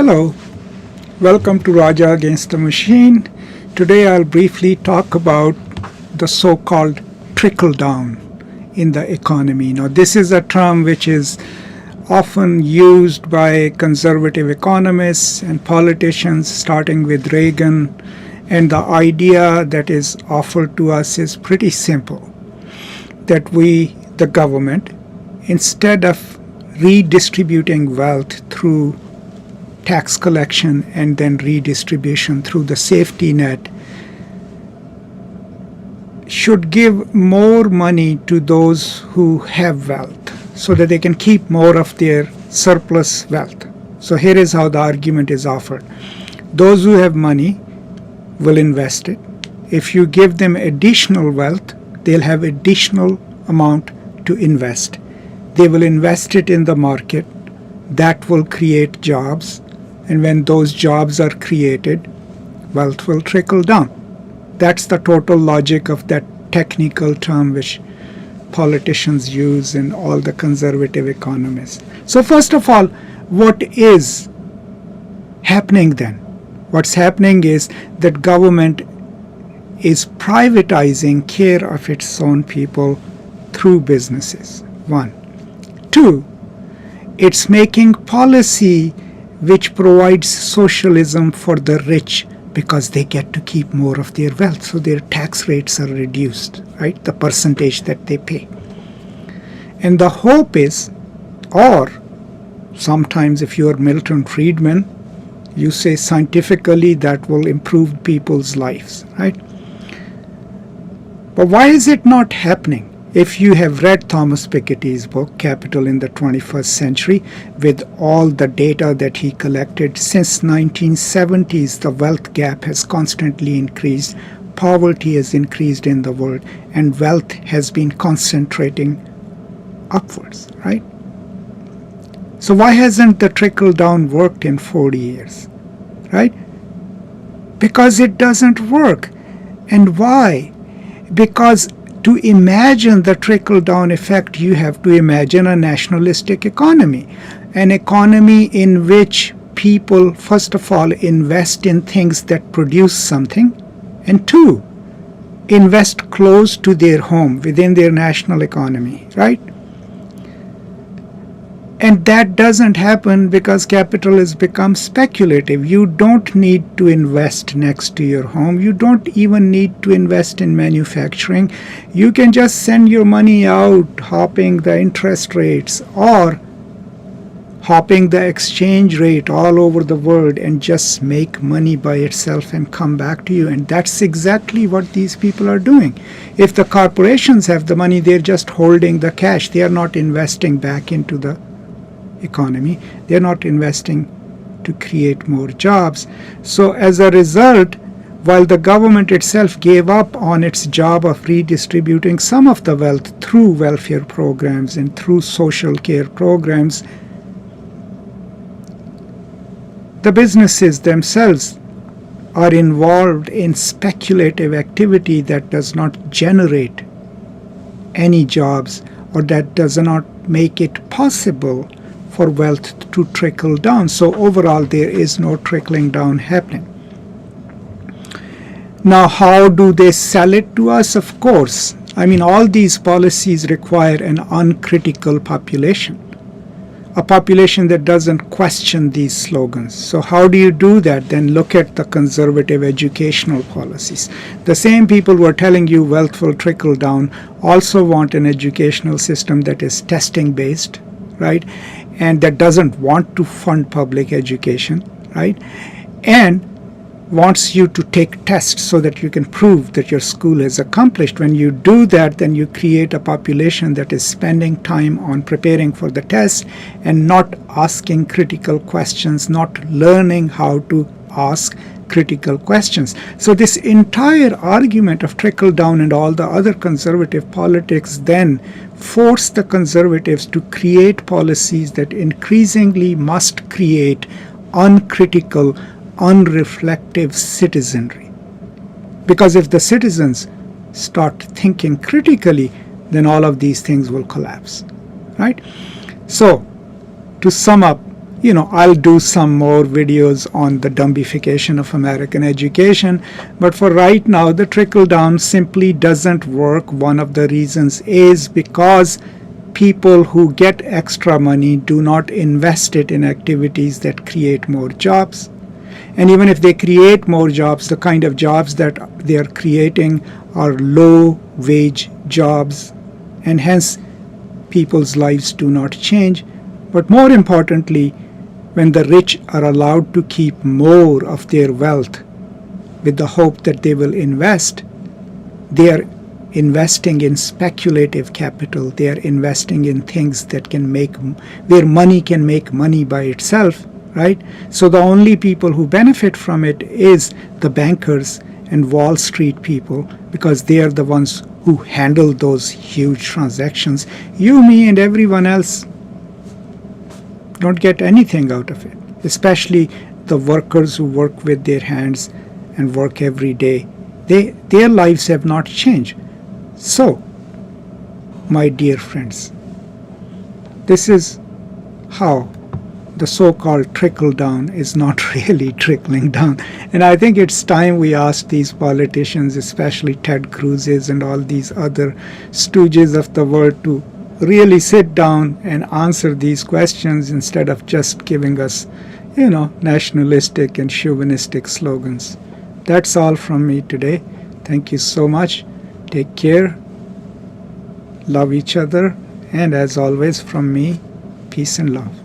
Hello, welcome to Raja Against the Machine. Today I'll briefly talk about the so-called trickle-down in the economy. Now this is a term which is often used by conservative economists and politicians starting with Reagan, and the idea that is offered to us is pretty simple, that we, the government, instead of redistributing wealth through tax collection and then redistribution through the safety net, should give more money to those who have wealth so that they can keep more of their surplus wealth. So here is how the argument is offered. Those who have money will invest it. If you give them additional wealth, they'll have additional amount to invest. They will invest it in the market. That will create jobs. And when those jobs are created, wealth will trickle down. That's the total logic of that technical term which politicians use and all the conservative economists. So first of all, what is happening then? What's happening is that government is privatizing care of its own people through businesses. One. Two, it's making policy which provides socialism for the rich because they get to keep more of their wealth, so their tax rates are reduced, right? The percentage that they pay. And the hope is, or sometimes if you are Milton Friedman, you say scientifically that will improve people's lives, right? But why is it not happening? If you have read Thomas Piketty's book, Capital in the 21st Century, with all the data that he collected, since 1970s, the wealth gap has constantly increased, poverty has increased in the world, and wealth has been concentrating upwards, right? So why hasn't the trickle-down worked in 40 years, right? Because it doesn't work. And why? Because to imagine the trickle-down effect, you have to imagine a nationalistic economy, an economy in which people, first of all, invest in things that produce something, and two, invest close to their home, within their national economy, right? And that doesn't happen because capital has become speculative. You don't need to invest next to your home. You don't even need to invest in manufacturing. You can just send your money out, hopping the interest rates or hopping the exchange rate all over the world and just make money by itself and come back to you. And that's exactly what these people are doing. If the corporations have the money, they're just holding the cash. They are not investing back into the economy. They're not investing to create more jobs. So as a result, while the government itself gave up on its job of redistributing some of the wealth through welfare programs and through social care programs, the businesses themselves are involved in speculative activity that does not generate any jobs, or that does not make it possible for wealth to trickle down. So overall, there is no trickling down happening. Now, how do they sell it to us? Of course, I mean, all these policies require an uncritical population, a population that doesn't question these slogans. So how do you do that? Then look at the conservative educational policies. The same people who are telling you wealth will trickle down also want an educational system that is testing based, right? And that doesn't want to fund public education, right? And wants you to take tests so that you can prove that your school is accomplished. When you do that, then you create a population that is spending time on preparing for the test and not asking critical questions, not learning how to ask critical questions. So this entire argument of trickle down and all the other conservative politics then force the conservatives to create policies that increasingly must create uncritical, unreflective citizenry. Because if the citizens start thinking critically, then all of these things will collapse, right? So to sum up, I'll do some more videos on the dumbification of American education, but for right now, the trickle-down simply doesn't work. One of the reasons is because people who get extra money do not invest it in activities that create more jobs. And even if they create more jobs, the kind of jobs that they are creating are low-wage jobs, and hence people's lives do not change. But more importantly, when the rich are allowed to keep more of their wealth with the hope that they will invest, they are investing in speculative capital. They are investing in things that where money can make money by itself, right? So the only people who benefit from it is the bankers and Wall Street people, because they are the ones who handle those huge transactions. You, me, and everyone else don't get anything out of it, especially the workers who work with their hands and work every day. Their lives have not changed. So, my dear friends, this is how the so-called trickle-down is not really trickling down. And I think it's time we ask these politicians, especially Ted Cruz's and all these other stooges of the world, to really sit down and answer these questions instead of just giving us, nationalistic and chauvinistic slogans. That's all from me today. Thank you so much. Take care. Love each other. And as always, from me, peace and love.